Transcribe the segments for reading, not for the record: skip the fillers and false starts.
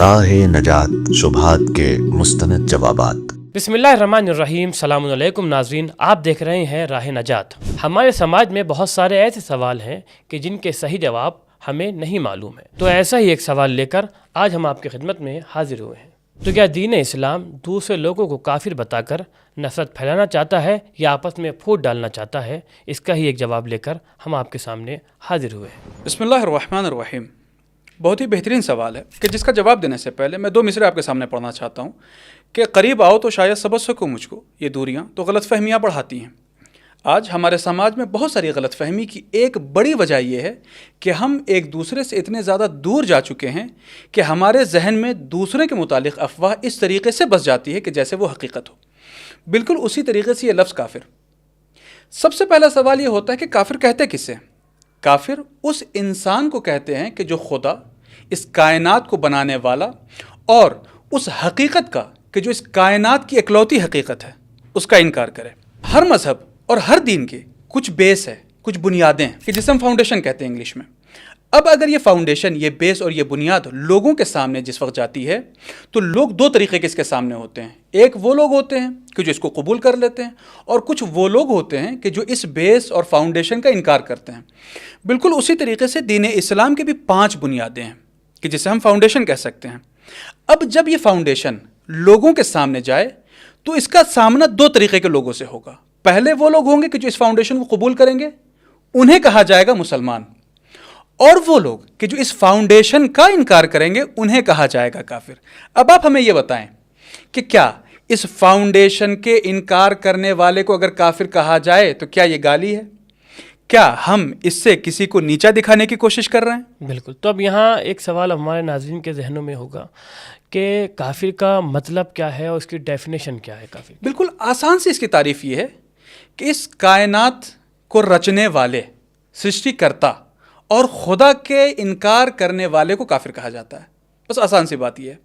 راہ نجات شبہات کے مستند جوابات۔ بسم اللہ الرحمن الرحیم۔ سلام علیکم ناظرین، آپ دیکھ رہے ہیں راہ نجات۔ ہمارے سماج میں بہت سارے ایسے سوال ہیں کہ جن کے صحیح جواب ہمیں نہیں معلوم ہے، تو ایسا ہی ایک سوال لے کر آج ہم آپ کی خدمت میں حاضر ہوئے ہیں۔ تو کیا دین اسلام دوسرے لوگوں کو کافر بتا کر نفرت پھیلانا چاہتا ہے یا آپس میں پھوٹ ڈالنا چاہتا ہے؟ اس کا ہی ایک جواب لے کر ہم آپ کے سامنے حاضر ہوئے ہیں۔ بسم اللہ الرحمن الرحیم۔ بہت ہی بہترین سوال ہے کہ جس کا جواب دینے سے پہلے میں دو مصرے آپ کے سامنے پڑھنا چاہتا ہوں کہ قریب آؤ تو شاید سمجھ سکو مجھ کو، یہ دوریاں تو غلط فہمیاں بڑھاتی ہیں۔ آج ہمارے سماج میں بہت ساری غلط فہمی کی ایک بڑی وجہ یہ ہے کہ ہم ایک دوسرے سے اتنے زیادہ دور جا چکے ہیں کہ ہمارے ذہن میں دوسرے کے متعلق افواہ اس طریقے سے بس جاتی ہے کہ جیسے وہ حقیقت ہو۔ بالکل اسی طریقے سے یہ لفظ کافر۔ سب سے پہلا سوال یہ ہوتا ہے کہ کافر کہتے کسے؟ کافر اس انسان کو کہتے ہیں کہ جو خدا، اس کائنات کو بنانے والا اور اس حقیقت کا کہ جو اس کائنات کی اکلوتی حقیقت ہے اس کا انکار کرے۔ ہر مذہب اور ہر دین کے کچھ بیس ہے، کچھ بنیادیں ہیں کہ جسے ہم فاؤنڈیشن کہتے ہیں انگلش میں۔ اب اگر یہ فاؤنڈیشن، یہ بیس اور یہ بنیاد لوگوں کے سامنے جس وقت جاتی ہے تو لوگ دو طریقے کے اس کے سامنے ہوتے ہیں۔ ایک وہ لوگ ہوتے ہیں کہ جو اس کو قبول کر لیتے ہیں، اور کچھ وہ لوگ ہوتے ہیں کہ جو اس بیس اور فاؤنڈیشن کا انکار کرتے ہیں۔ بالکل اسی طریقے سے دین اسلام کے بھی 5 بنیادیں ہیں کہ جسے ہم فاؤنڈیشن کہہ سکتے ہیں۔ اب جب یہ فاؤنڈیشن لوگوں کے سامنے جائے تو اس کا سامنا 2 طریقے کے لوگوں سے ہوگا۔ پہلے وہ لوگ ہوں گے کہ جو اس فاؤنڈیشن کو قبول کریں گے، انہیں کہا جائے گا مسلمان، اور وہ لوگ کہ جو اس فاؤنڈیشن کا انکار کریں گے انہیں کہا جائے گا کافر۔ اب آپ ہمیں یہ بتائیں کہ کیا اس فاؤنڈیشن کے انکار کرنے والے کو اگر کافر کہا جائے تو کیا یہ گالی ہے؟ کیا ہم اس سے کسی کو نیچا دکھانے کی کوشش کر رہے ہیں؟ بالکل۔ تو اب یہاں ایک سوال ہمارے ناظرین کے ذہنوں میں ہوگا کہ کافر کا مطلب کیا ہے اور اس کی ڈیفینیشن کیا ہے کافر؟ بالکل آسان سے اس کی تعریف یہ ہے کہ اس کائنات کو رچنے والے، سرشٹی کرتا اور خدا کے انکار کرنے والے کو کافر کہا جاتا ہے۔ بس آسان سی بات یہ ہے۔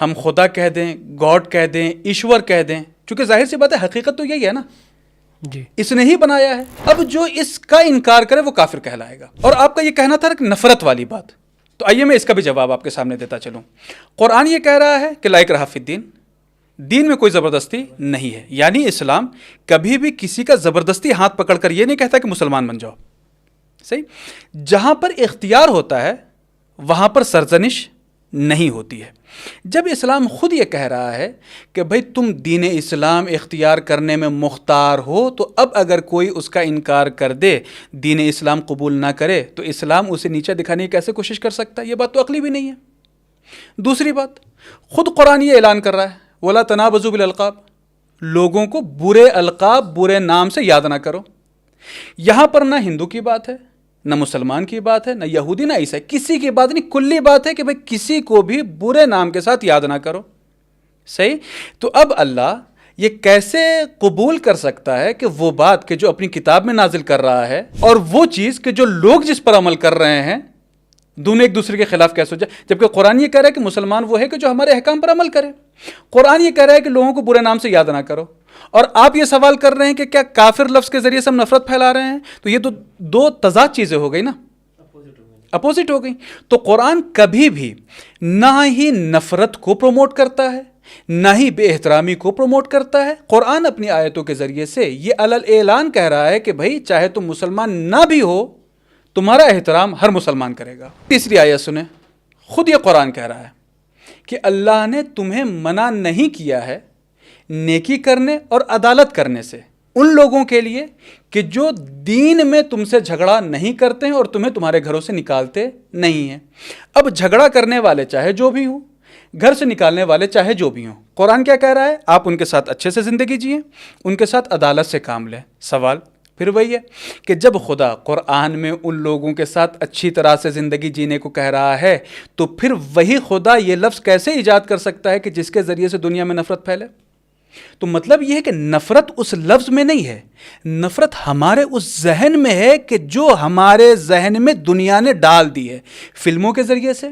ہم خدا کہہ دیں، گاڈ کہہ دیں، ایشور کہہ دیں، چونکہ ظاہر سی بات ہے حقیقت تو یہی ہے نا، جی، اس نے ہی بنایا ہے۔ اب جو اس کا انکار کرے وہ کافر کہلائے گا۔ اور آپ کا یہ کہنا تھا کہ نفرت والی بات، تو آئیے میں اس کا بھی جواب آپ کے سامنے دیتا چلوں۔ قرآن یہ کہہ رہا ہے کہ لا اکراہ فی الدین، دین میں کوئی زبردستی نہیں ہے، یعنی اسلام کبھی بھی کسی کا زبردستی ہاتھ پکڑ کر یہ نہیں کہتا کہ مسلمان بن جاؤ۔ صحیح؟ جہاں پر اختیار ہوتا ہے وہاں پر سرزنش نہیں ہوتی ہے۔ جب اسلام خود یہ کہہ رہا ہے کہ بھئی تم دین اسلام اختیار کرنے میں مختار ہو، تو اب اگر کوئی اس کا انکار کر دے، دین اسلام قبول نہ کرے، تو اسلام اسے نیچا دکھانے کی کیسے کوشش کر سکتا ہے؟ یہ بات تو عقلی بھی نہیں ہے۔ دوسری بات، خود قرآن یہ اعلان کر رہا ہے وَلَا تَنَابَزُوا بِالْأَلْقَابِ، لوگوں کو برے القاب، برے نام سے یاد نہ کرو۔ یہاں پر نہ ہندو کی بات ہے، نہ مسلمان کی بات ہے، نہ یہودی، نہ عیسائی، کسی کی بات نہیں، کلی بات ہے کہ بھئی کسی کو بھی برے نام کے ساتھ یاد نہ کرو۔ صحیح؟ تو اب اللہ یہ کیسے قبول کر سکتا ہے کہ وہ بات کہ جو اپنی کتاب میں نازل کر رہا ہے، اور وہ چیز کہ جو لوگ جس پر عمل کر رہے ہیں، دونوں ایک دوسرے کے خلاف کیسے ہو جائے؟ جبکہ قرآن یہ کہہ رہا ہے کہ مسلمان وہ ہے کہ جو ہمارے احکام پر عمل کرے۔ قرآن یہ کہہ رہا ہے کہ لوگوں کو برے نام سے یاد نہ کرو، اور آپ یہ سوال کر رہے ہیں کہ کیا کافر لفظ کے ذریعے سے ہم نفرت پھیلا رہے ہیں؟ تو یہ تو 2 تضاد چیزیں ہو گئی نا، اپوزٹ ہو گئی۔ تو قرآن کبھی بھی نہ ہی نفرت کو پروموٹ کرتا ہے، نہ ہی بے احترامی کو پروموٹ کرتا ہے۔ قرآن اپنی آیتوں کے ذریعے سے یہ علل اعلان کہہ رہا ہے کہ بھائی چاہے تم مسلمان نہ بھی ہو، تمہارا احترام ہر مسلمان کرے گا۔ تیسری آیت سنیں، خود یہ قرآن کہہ رہا ہے کہ اللہ نے تمہیں منع نہیں کیا ہے نیکی کرنے اور عدالت کرنے سے ان لوگوں کے لیے کہ جو دین میں تم سے جھگڑا نہیں کرتے ہیں اور تمہیں تمہارے گھروں سے نکالتے نہیں ہیں۔ اب جھگڑا کرنے والے چاہے جو بھی ہوں، گھر سے نکالنے والے چاہے جو بھی ہوں، قرآن کیا کہہ رہا ہے؟ آپ ان کے ساتھ اچھے سے زندگی جئیں، ان کے ساتھ عدالت سے کام لیں۔ سوال پھر وہی ہے کہ جب خدا قرآن میں ان لوگوں کے ساتھ اچھی طرح سے زندگی جینے کو کہہ رہا ہے، تو پھر وہی خدا یہ لفظ کیسے ایجاد کر سکتا ہے کہ جس کے ذریعے سے دنیا میں نفرت پھیلے؟ تو مطلب یہ ہے کہ نفرت اس لفظ میں نہیں ہے، نفرت ہمارے اس ذہن میں ہے کہ جو ہمارے ذہن میں دنیا نے ڈال دی ہے، فلموں کے ذریعے سے،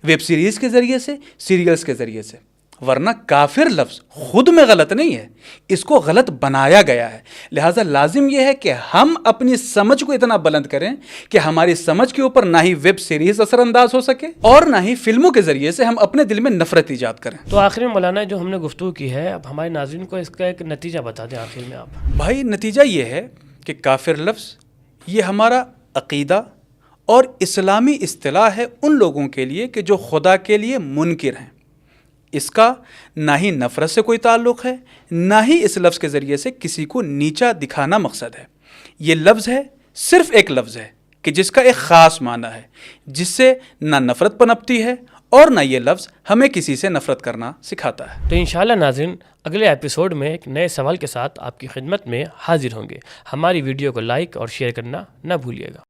ویب سیریز کے ذریعے سے، سیریلز کے ذریعے سے۔ ورنہ کافر لفظ خود میں غلط نہیں ہے، اس کو غلط بنایا گیا ہے۔ لہٰذا لازم یہ ہے کہ ہم اپنی سمجھ کو اتنا بلند کریں کہ ہماری سمجھ کے اوپر نہ ہی ویب سیریز اثر انداز ہو سکے اور نہ ہی فلموں کے ذریعے سے ہم اپنے دل میں نفرت ایجاد کریں۔ تو آخر میں مولانا جو ہم نے گفتگو کی ہے، اب ہمارے ناظرین کو اس کا ایک نتیجہ بتا دیں آخر میں آپ۔ بھائی نتیجہ یہ ہے کہ کافر لفظ یہ ہمارا عقیدہ اور اسلامی اصطلاح ہے ان لوگوں کے لیے کہ جو خدا کے لیے منکر ہیں۔ اس کا نہ ہی نفرت سے کوئی تعلق ہے، نہ ہی اس لفظ کے ذریعے سے کسی کو نیچا دکھانا مقصد ہے۔ یہ لفظ ہے، صرف ایک لفظ ہے کہ جس کا ایک خاص معنی ہے، جس سے نہ نفرت پنپتی ہے اور نہ یہ لفظ ہمیں کسی سے نفرت کرنا سکھاتا ہے۔ تو انشاءاللہ ناظرین اگلے ایپیسوڈ میں ایک نئے سوال کے ساتھ آپ کی خدمت میں حاضر ہوں گے۔ ہماری ویڈیو کو لائک اور شیئر کرنا نہ بھولیے گا۔